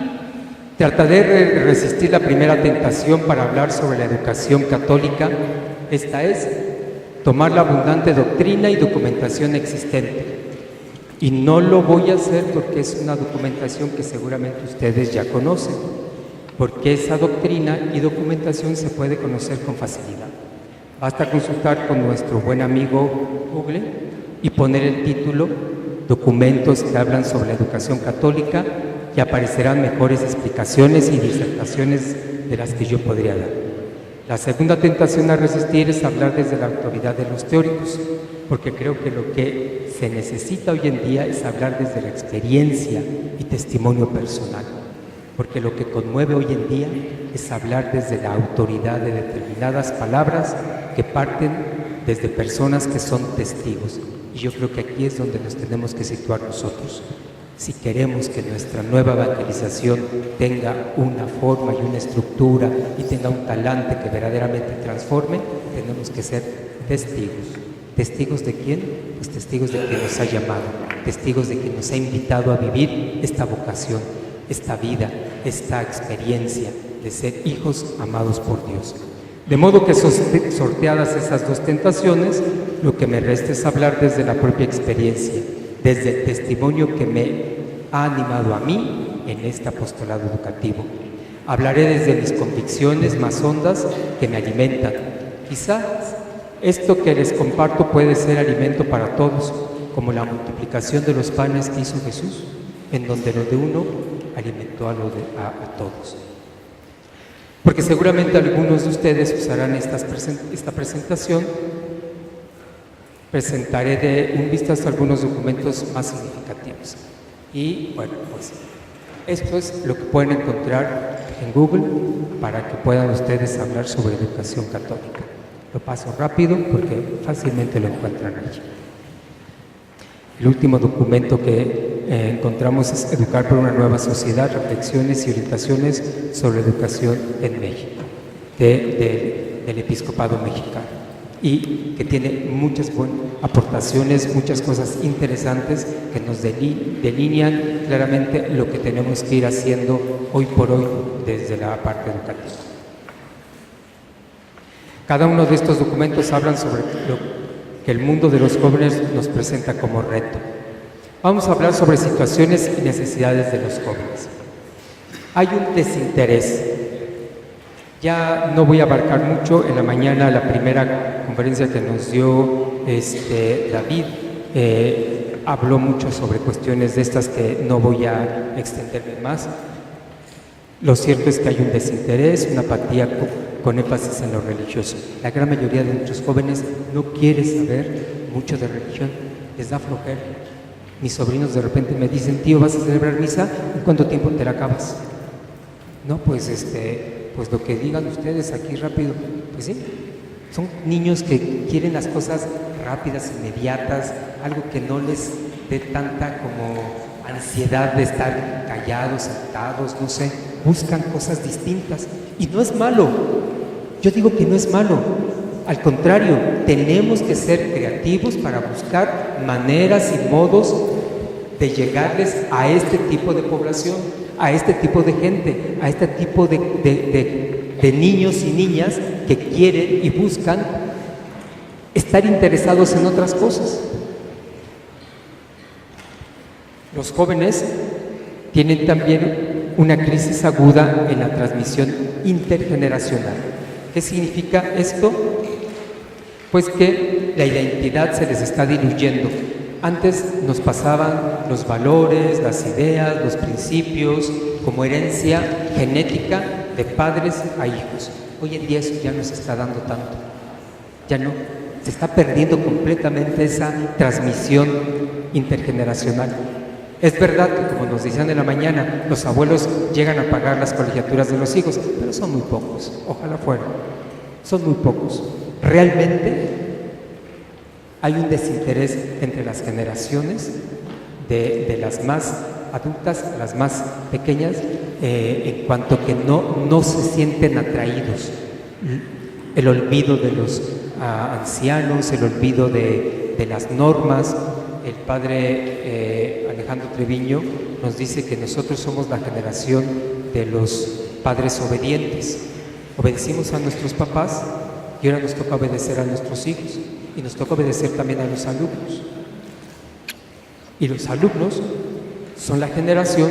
trataré de resistir la primera tentación para hablar sobre la educación católica. Esta es tomar la abundante doctrina y documentación existente. Y no lo voy a hacer porque es una documentación que seguramente ustedes ya conocen, porque esa doctrina y documentación se puede conocer con facilidad. Basta consultar con nuestro buen amigo Google y poner el título documentos que hablan sobre la educación católica y aparecerán mejores explicaciones y disertaciones de las que yo podría dar. La segunda tentación a resistir es hablar desde la autoridad de los teóricos, porque creo que lo que se necesita hoy en día es hablar desde la experiencia y testimonio personal, porque lo que conmueve hoy en día es hablar desde la autoridad de determinadas palabras que parten desde personas que son testigos. Y yo creo que aquí es donde nos tenemos que situar nosotros. Si queremos que nuestra nueva evangelización tenga una forma y una estructura y tenga un talante que verdaderamente transforme, tenemos que ser testigos. ¿Testigos de quién? Pues testigos de quien nos ha llamado, testigos de quien nos ha invitado a vivir esta vocación, esta vida, esta experiencia de ser hijos amados por Dios. De modo que sorteadas esas dos tentaciones, lo que me resta es hablar desde la propia experiencia, desde el testimonio que me ha animado a mí en este apostolado educativo. Hablaré desde mis convicciones más hondas que me alimentan. Quizás esto que les comparto puede ser alimento para todos, como la multiplicación de los panes que hizo Jesús, en donde lo de uno alimentó a todos. Porque seguramente algunos de ustedes usarán esta presentación. Presentaré de un vistazo algunos documentos más significativos. Y bueno, pues esto es lo que pueden encontrar en Google para que puedan ustedes hablar sobre educación católica. Lo paso rápido porque fácilmente lo encuentran allí. El último documento que encontramos es Educar por una nueva sociedad, reflexiones y orientaciones sobre educación en México, del Episcopado Mexicano, y que tiene muchas buenas aportaciones, muchas cosas interesantes que nos delinean claramente lo que tenemos que ir haciendo hoy por hoy desde la parte educativa. Cada uno de estos documentos hablan sobre lo que el mundo de los jóvenes nos presenta como reto. Vamos a hablar sobre situaciones y necesidades de los jóvenes. Hay un desinterés. Ya no voy a abarcar mucho. En la mañana, la primera conferencia que nos dio David habló mucho sobre cuestiones de estas que no voy a extenderme más. Lo cierto es que hay un desinterés, una apatía con énfasis en lo religioso. La gran mayoría de nuestros jóvenes no quiere saber mucho de religión, les da flojera. Mis sobrinos de repente me dicen: tío, ¿vas a celebrar misa? ¿En cuánto tiempo te la acabas? No, pues pues lo que digan ustedes aquí rápido. Pues sí, son niños que quieren las cosas rápidas, inmediatas, algo que no les dé tanta como ansiedad de estar callados, sentados, no sé, buscan cosas distintas. Y no es malo, yo digo que no es malo, al contrario, tenemos que ser creativos para buscar maneras y modos de llegarles a este tipo de población, a este tipo de gente, a este tipo de niños y niñas que quieren y buscan estar interesados en otras cosas. Los jóvenes tienen también una crisis aguda en la transmisión intergeneracional. ¿Qué significa esto? Pues que la identidad se les está diluyendo. Antes nos pasaban los valores, las ideas, los principios, como herencia genética de padres a hijos. Hoy en día eso ya no se está dando tanto, ya no, se está perdiendo completamente esa transmisión intergeneracional. Es verdad que, como nos decían en la mañana, los abuelos llegan a pagar las colegiaturas de los hijos, pero son muy pocos, ojalá fueran, son muy pocos. Realmente hay un desinterés entre las generaciones, de las más adultas a las más pequeñas, en cuanto que no se sienten atraídos. El olvido de los ancianos, el olvido de las normas. El padre Alejandro Treviño nos dice que nosotros somos la generación de los padres obedientes. Obedecimos a nuestros papás y ahora nos toca obedecer a nuestros hijos y nos toca obedecer también a los alumnos. Y los alumnos son la generación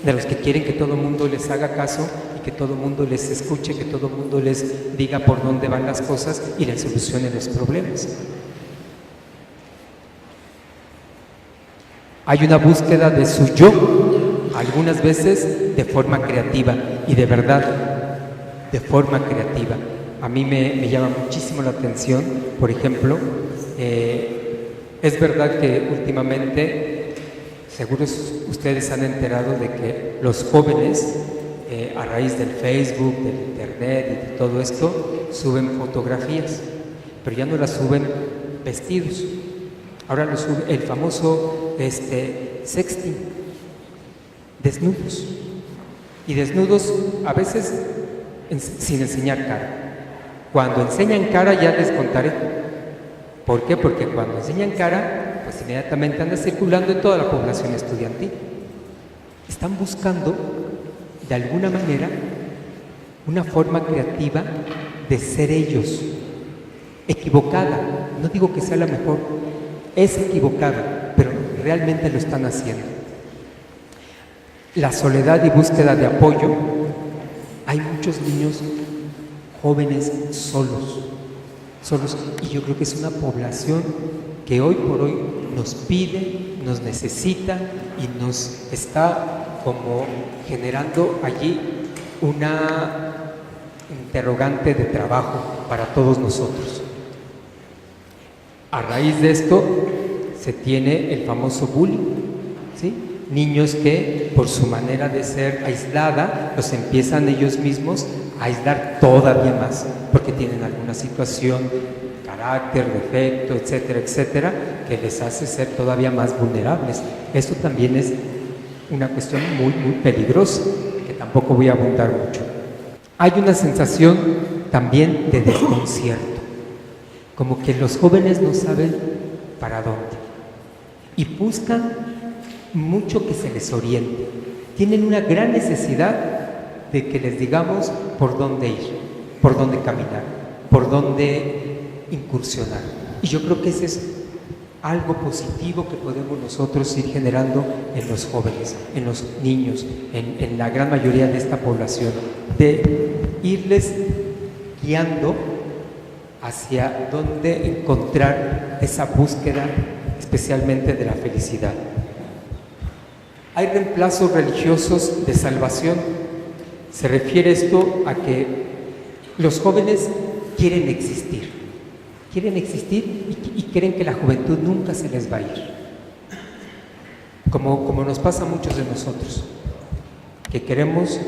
de los que quieren que todo el mundo les haga caso y que todo el mundo les escuche, que todo el mundo les diga por dónde van las cosas y les solucione los problemas. Hay una búsqueda de su yo, algunas veces de forma creativa y de verdad, de forma creativa. A mí me llama muchísimo la atención, por ejemplo, es verdad que últimamente, seguro ustedes han enterado de que los jóvenes, a raíz del Facebook, del Internet y de todo esto, suben fotografías, pero ya no las suben vestidos. Ahora lo sube el famoso sexting, desnudos. Y desnudos a veces sin enseñar cara. Cuando enseñan cara ya les contaré. ¿Por qué? Porque cuando enseñan cara, pues inmediatamente anda circulando en toda la población estudiantil. Están buscando, de alguna manera, una forma creativa de ser ellos. Equivocada, no digo que sea la mejor, es equivocada, pero realmente lo están haciendo. La soledad y búsqueda de apoyo, hay muchos niños jóvenes solos, y yo creo que es una población que hoy por hoy nos pide, nos necesita y nos está como generando allí una interrogante de trabajo para todos nosotros. A raíz de esto se tiene el famoso bullying, ¿sí? Niños que por su manera de ser aislada los empiezan ellos mismos a aislar todavía más porque tienen alguna situación, carácter, defecto, etcétera, etcétera, que les hace ser todavía más vulnerables. Esto también es una cuestión muy, muy peligrosa, que tampoco voy a abundar mucho. Hay una sensación también de desconcierto, como que los jóvenes no saben para dónde y buscan mucho que se les oriente. Tienen una gran necesidad de que les digamos por dónde ir, por dónde caminar, por dónde incursionar. Y yo creo que ese es algo positivo que podemos nosotros ir generando en los jóvenes, en los niños, en la gran mayoría de esta población, de irles guiando hacia dónde encontrar esa búsqueda, especialmente de la felicidad. Hay reemplazos religiosos de salvación. Se refiere esto a que los jóvenes quieren existir y creen que la juventud nunca se les va a ir. Como nos pasa a muchos de nosotros, que queremos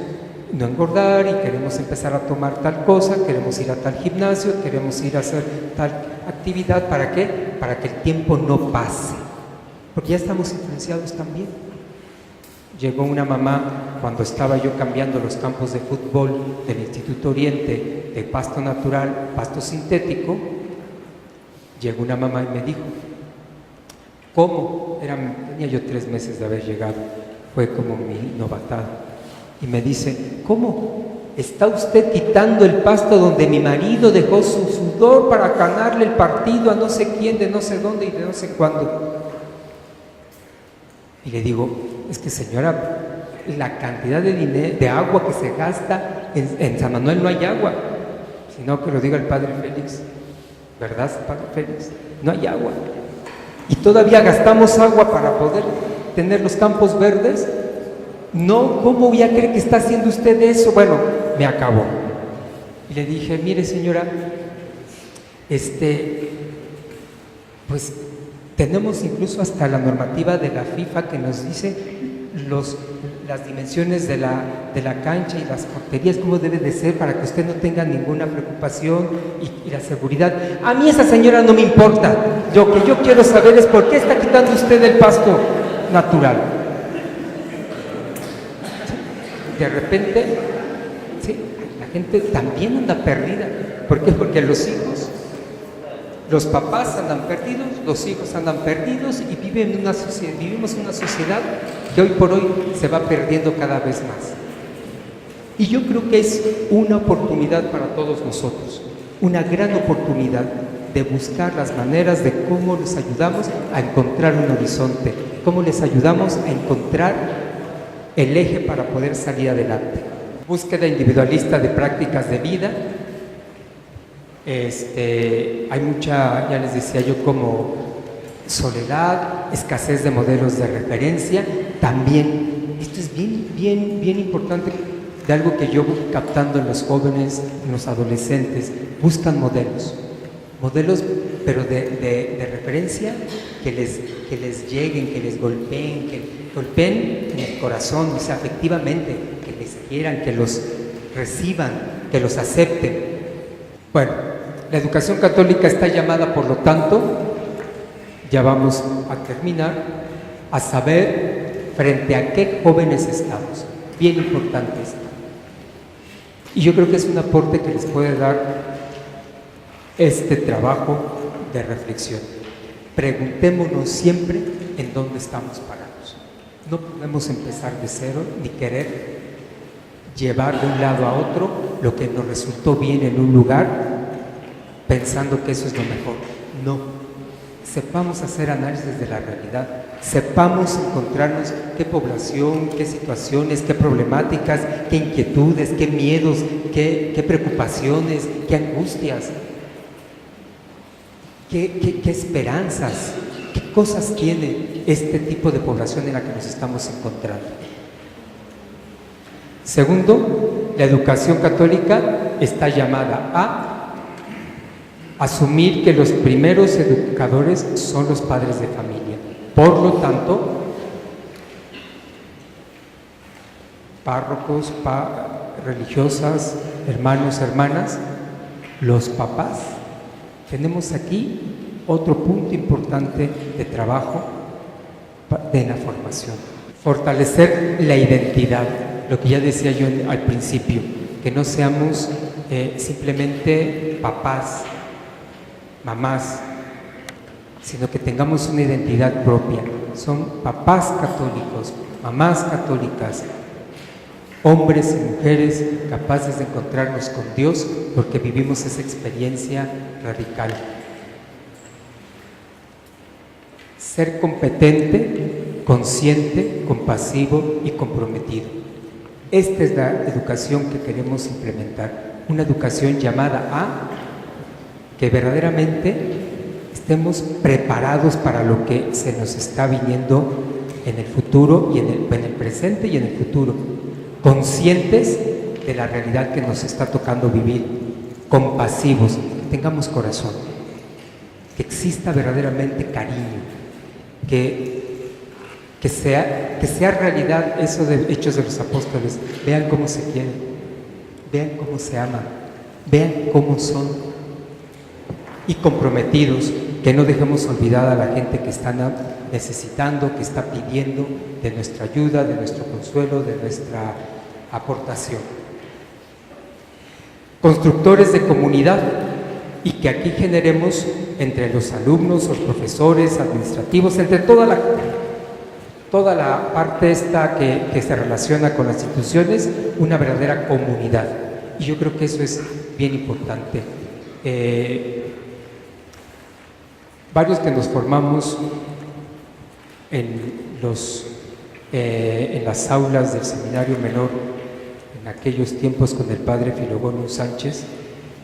no engordar y queremos empezar a tomar tal cosa, queremos ir a tal gimnasio, queremos ir a hacer tal actividad. ¿Para qué? Para que el tiempo no pase, porque ya estamos influenciados también. Llegó una mamá cuando estaba yo cambiando los campos de fútbol del Instituto Oriente de pasto natural, pasto sintético. Llegó una mamá y me dijo, ¿cómo? Tenía yo 3 meses de haber llegado, fue como mi novatada. Y me dice, ¿cómo? ¿Está usted quitando el pasto donde mi marido dejó su sudor para ganarle el partido a no sé quién, de no sé dónde y de no sé cuándo? Y le digo, es que señora, la cantidad de dinero, de agua que se gasta en San Manuel no hay agua, sino que lo diga el padre Félix, ¿verdad, padre Félix? No hay agua. Y todavía gastamos agua para poder tener los campos verdes. No, ¿cómo voy a creer que está haciendo usted eso? Bueno, me acabó. Y le dije, mire señora, pues tenemos incluso hasta la normativa de la FIFA que nos dice las dimensiones de la cancha y las porterías, cómo debe de ser para que usted no tenga ninguna preocupación y la seguridad. A mí esa señora no me importa. Lo que yo quiero saber es por qué está quitando usted el pasto natural. De repente, sí, la gente también anda perdida. ¿Por qué? Porque los papás andan perdidos, los hijos andan perdidos y vivimos una sociedad que hoy por hoy se va perdiendo cada vez más. Y yo creo que es una oportunidad para todos nosotros, una gran oportunidad de buscar las maneras de cómo les ayudamos a encontrar un horizonte, cómo les ayudamos a encontrar el eje para poder salir adelante. Búsqueda individualista de prácticas de vida. Hay mucha, ya les decía yo, como soledad, escasez de modelos de referencia. También, esto es bien importante, de algo que yo voy captando en los jóvenes, en los adolescentes, buscan modelos, pero de referencia que les lleguen, que les golpeen, en el corazón, o sea, afectivamente, que les quieran, que los reciban, que los acepten. Bueno, la educación católica está llamada, por lo tanto, ya vamos a terminar, a saber frente a qué jóvenes estamos. Bien importante esto. Y yo creo que es un aporte que les puede dar este trabajo de reflexión. Preguntémonos siempre en dónde estamos parados. No podemos empezar de cero ni querer llevar de un lado a otro lo que nos resultó bien en un lugar pensando que eso es lo mejor. No. Sepamos hacer análisis de la realidad, sepamos encontrarnos qué población, qué situaciones, qué problemáticas, qué inquietudes, qué miedos, qué preocupaciones, qué angustias, qué esperanzas, qué cosas tiene este tipo de población en la que nos estamos encontrando. Segundo, la educación católica está llamada a asumir que los primeros educadores son los padres de familia. Por lo tanto, párrocos, religiosas, hermanos, hermanas, los papás, tenemos aquí otro punto importante de trabajo de la formación. Fortalecer la identidad, lo que ya decía yo al principio, que no seamos simplemente papás, mamás, sino que tengamos una identidad propia. Son papás católicos, mamás católicas, hombres y mujeres capaces de encontrarnos con Dios porque vivimos esa experiencia radical. Ser competente, consciente, compasivo y comprometido. Esta es la educación que queremos implementar, una educación llamada a que verdaderamente estemos preparados para lo que se nos está viniendo en el futuro y en el presente y en el futuro, conscientes de la realidad que nos está tocando vivir, compasivos, que tengamos corazón, que exista verdaderamente cariño, que sea realidad eso de Hechos de los Apóstoles. Vean cómo se quieren, vean cómo se aman, vean cómo son, y comprometidos, que no dejemos olvidada a la gente que está necesitando, que está pidiendo de nuestra ayuda, de nuestro consuelo, de nuestra aportación. Constructores de comunidad, y que aquí generemos entre los alumnos, los profesores, administrativos, entre toda la parte esta que se relaciona con las instituciones, una verdadera comunidad. Y yo creo que eso es bien importante. Varios que nos formamos en las aulas del Seminario Menor en aquellos tiempos con el padre Filogonio Sánchez,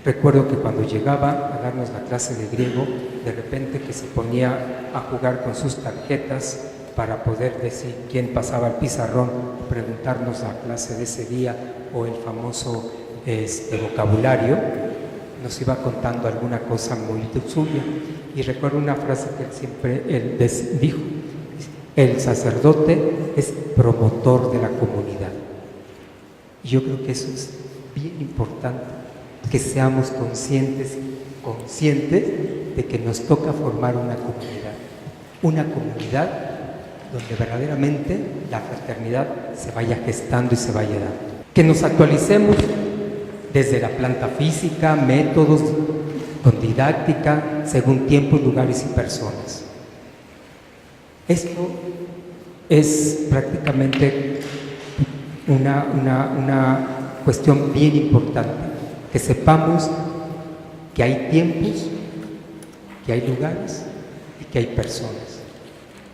recuerdo que cuando llegaba a darnos la clase de griego, de repente que se ponía a jugar con sus tarjetas para poder decir quién pasaba el pizarrón, preguntarnos la clase de ese día o el famoso vocabulario, nos iba contando alguna cosa muy suya. Y recuerdo una frase que él dijo: el sacerdote es promotor de la comunidad. Y yo creo que eso es bien importante, que seamos conscientes de que nos toca formar una comunidad donde verdaderamente la fraternidad se vaya gestando y se vaya dando. Que nos actualicemos desde la planta física, métodos, con didáctica, según tiempos, lugares y personas. Esto es prácticamente una cuestión bien importante, que sepamos que hay tiempos, que hay lugares y que hay personas,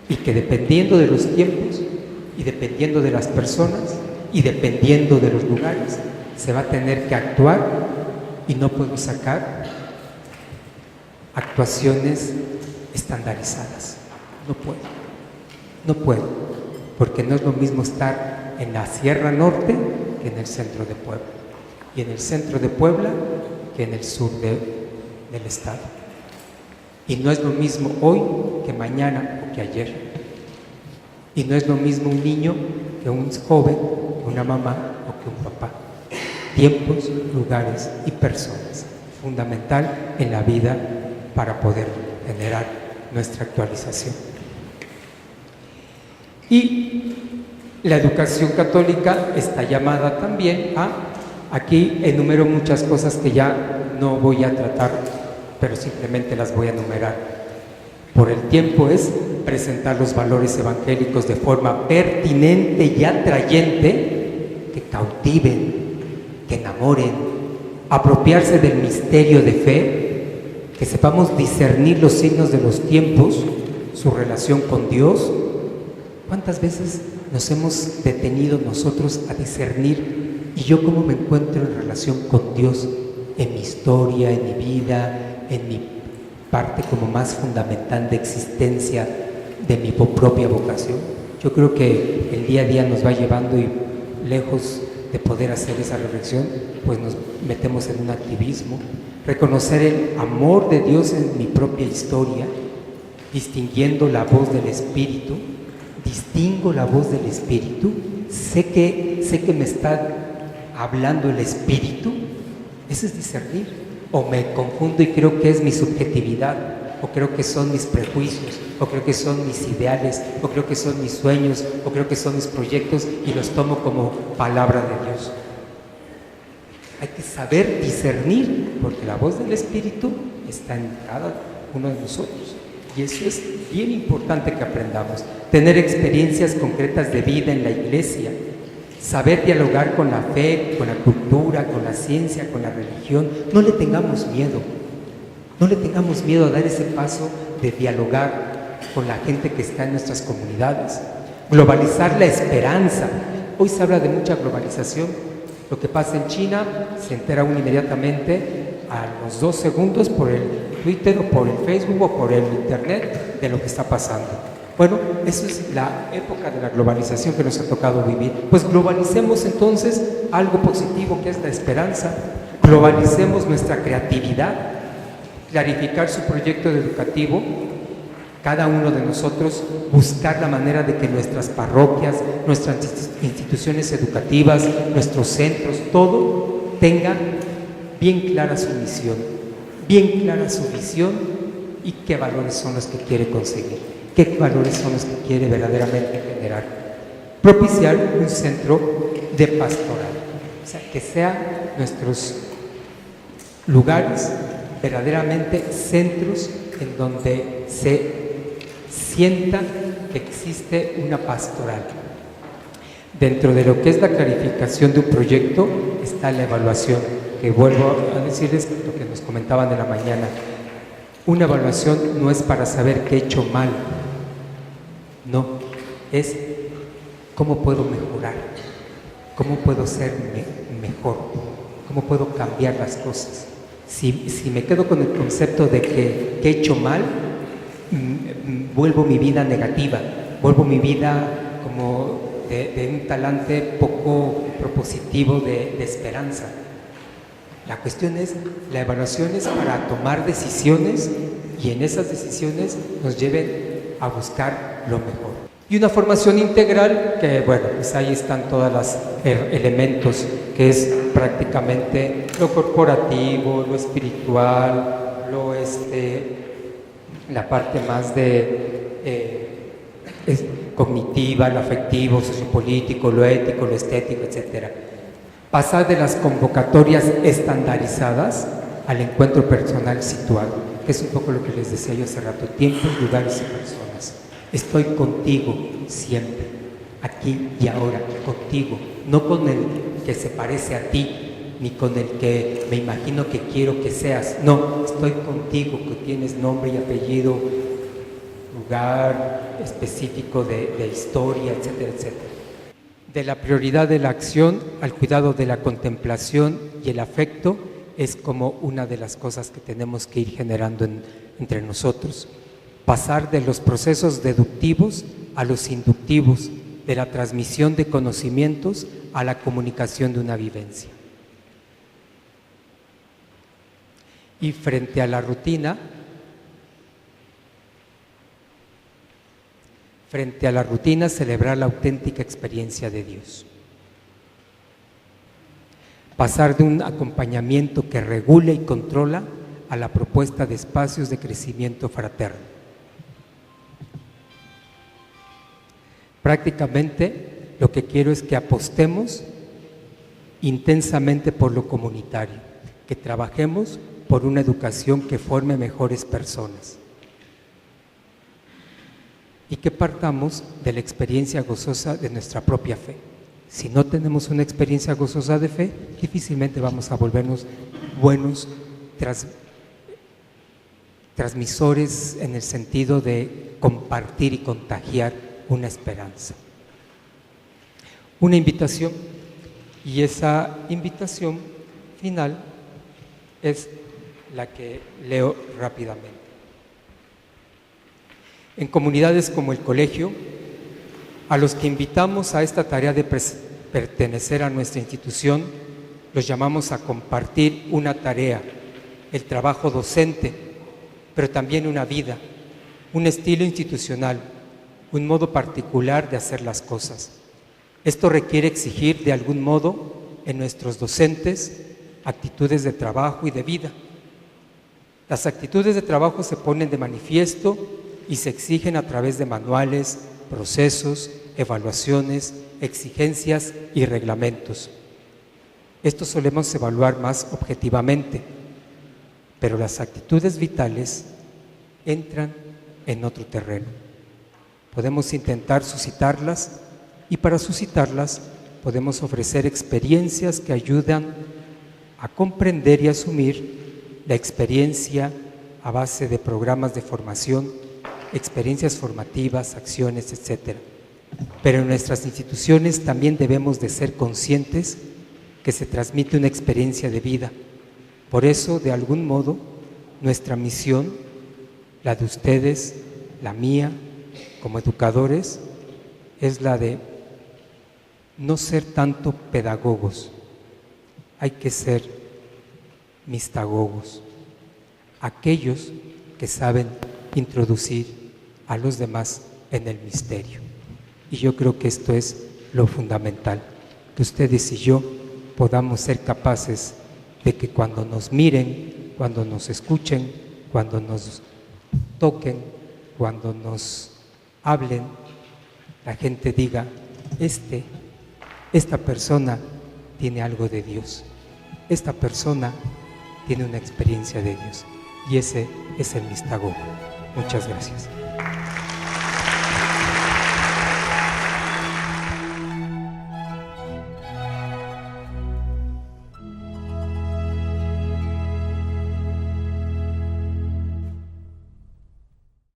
y que dependiendo de los tiempos y dependiendo de las personas y dependiendo de los lugares se va a tener que actuar, y no puedo sacar actuaciones estandarizadas. No puedo, porque no es lo mismo estar en la Sierra Norte que en el centro de Puebla, y en el centro de Puebla que en el sur del estado. Y no es lo mismo hoy que mañana o que ayer. Y no es lo mismo un niño que un joven, que una mamá o que un papá. Tiempos, lugares y personas, fundamental en la vida para poder generar nuestra actualización. Y la educación católica está llamada también aquí enumero muchas cosas que ya no voy a tratar, pero simplemente las voy a enumerar. Por el tiempo es presentar los valores evangélicos de forma pertinente y atrayente, que cautiven, que enamoren, apropiarse del misterio de fe, que sepamos discernir los signos de los tiempos, su relación con Dios. ¿Cuántas veces nos hemos detenido nosotros a discernir, y yo cómo me encuentro en relación con Dios en mi historia, en mi vida, en mi parte como más fundamental de existencia de mi propia vocación? Yo creo que el día a día nos va llevando, y lejos de poder hacer esa reflexión, pues nos metemos en un activismo. Reconocer el amor de Dios en mi propia historia, distinguiendo la voz del Espíritu. Distingo la voz del Espíritu, sé que me está hablando el Espíritu. Eso es discernir. O me confundo y creo que es mi subjetividad, o creo que son mis prejuicios, o creo que son mis ideales, o creo que son mis sueños, o creo que son mis proyectos, y los tomo como palabra de Dios. Hay que saber discernir, porque la voz del Espíritu está en cada uno de nosotros, y eso es bien importante que aprendamos. Tener experiencias concretas de vida en la iglesia, saber dialogar con la fe, con la cultura, con la ciencia, con la religión. No le tengamos miedo a dar ese paso de dialogar con la gente que está en nuestras comunidades. Globalizar la esperanza. Hoy se habla de mucha globalización. Lo que pasa en China se entera uno inmediatamente a los 2 segundos por el Twitter o por el Facebook o por el Internet de lo que está pasando. Bueno, eso es la época de la globalización que nos ha tocado vivir. Pues globalicemos entonces algo positivo, que es la esperanza. Globalicemos nuestra creatividad, clarificar su proyecto educativo, cada uno de nosotros buscar la manera de que nuestras parroquias, nuestras instituciones educativas, nuestros centros, todo tenga bien clara su misión, bien clara su visión, y qué valores son los que quiere conseguir, qué valores son los que quiere verdaderamente generar. Propiciar un centro de pastoral, o sea, que sean nuestros lugares verdaderamente centros en donde se sienta que existe una pastoral. Dentro de lo que es la clarificación de un proyecto está la evaluación, que vuelvo a decirles lo que nos comentaban de la mañana. Una evaluación no es para saber qué he hecho mal, no, es cómo puedo mejorar, cómo puedo ser mejor, cómo puedo cambiar las cosas. Si me quedo con el concepto de que he hecho mal, vuelvo mi vida negativa, vuelvo mi vida como de un talante poco propositivo de esperanza. La cuestión es, la evaluación es para tomar decisiones y en esas decisiones nos lleven a buscar lo mejor. Y una formación integral que, bueno, pues ahí están todos los elementos, que es prácticamente lo corporativo, lo espiritual, la parte más cognitiva, lo afectivo, sociopolítico, lo ético, lo estético, etc. Pasar de las convocatorias estandarizadas al encuentro personal situado, que es un poco lo que les decía yo hace rato: tiempos, lugares y personas. Estoy contigo siempre, aquí y ahora, contigo, no con el que se parece a ti, ni con el que me imagino que quiero que seas. No, estoy contigo, que tienes nombre y apellido, lugar específico de historia, etcétera, etcétera. De la prioridad de la acción al cuidado de la contemplación y el afecto es como una de las cosas que tenemos que ir generando entre nosotros. Pasar de los procesos deductivos a los inductivos, de la transmisión de conocimientos a la comunicación de una vivencia. Y frente a la rutina, celebrar la auténtica experiencia de Dios. Pasar de un acompañamiento que regula y controla a la propuesta de espacios de crecimiento fraterno. Prácticamente lo que quiero es que apostemos intensamente por lo comunitario, que trabajemos por una educación que forme mejores personas y que partamos de la experiencia gozosa de nuestra propia fe. Si no tenemos una experiencia gozosa de fe, difícilmente vamos a volvernos buenos transmisores en el sentido de compartir y contagiar una esperanza. Una invitación, y esa invitación final es la que leo rápidamente. En comunidades como el colegio, a los que invitamos a esta tarea de pertenecer a nuestra institución, los llamamos a compartir una tarea, el trabajo docente, pero también una vida, un estilo institucional, un modo particular de hacer las cosas. Esto requiere exigir de algún modo en nuestros docentes actitudes de trabajo y de vida. Las actitudes de trabajo se ponen de manifiesto y se exigen a través de manuales, procesos, evaluaciones, exigencias y reglamentos. Estos solemos evaluar más objetivamente, pero las actitudes vitales entran en otro terreno. Podemos intentar suscitarlas y para suscitarlas podemos ofrecer experiencias que ayudan a comprender y asumir la experiencia a base de programas de formación, experiencias formativas, acciones, etc. Pero en nuestras instituciones también debemos de ser conscientes que se transmite una experiencia de vida. Por eso, de algún modo, nuestra misión, la de ustedes, la mía, como educadores, es la de no ser tanto pedagogos, hay que ser mistagogos, aquellos que saben introducir a los demás en el misterio. Y yo creo que esto es lo fundamental, que ustedes y yo podamos ser capaces de que cuando nos miren, cuando nos escuchen, cuando nos toquen, cuando nos hablen, la gente diga: esta persona tiene algo de Dios, esta persona tiene una experiencia de Dios, y ese es el mistagogo. Muchas gracias.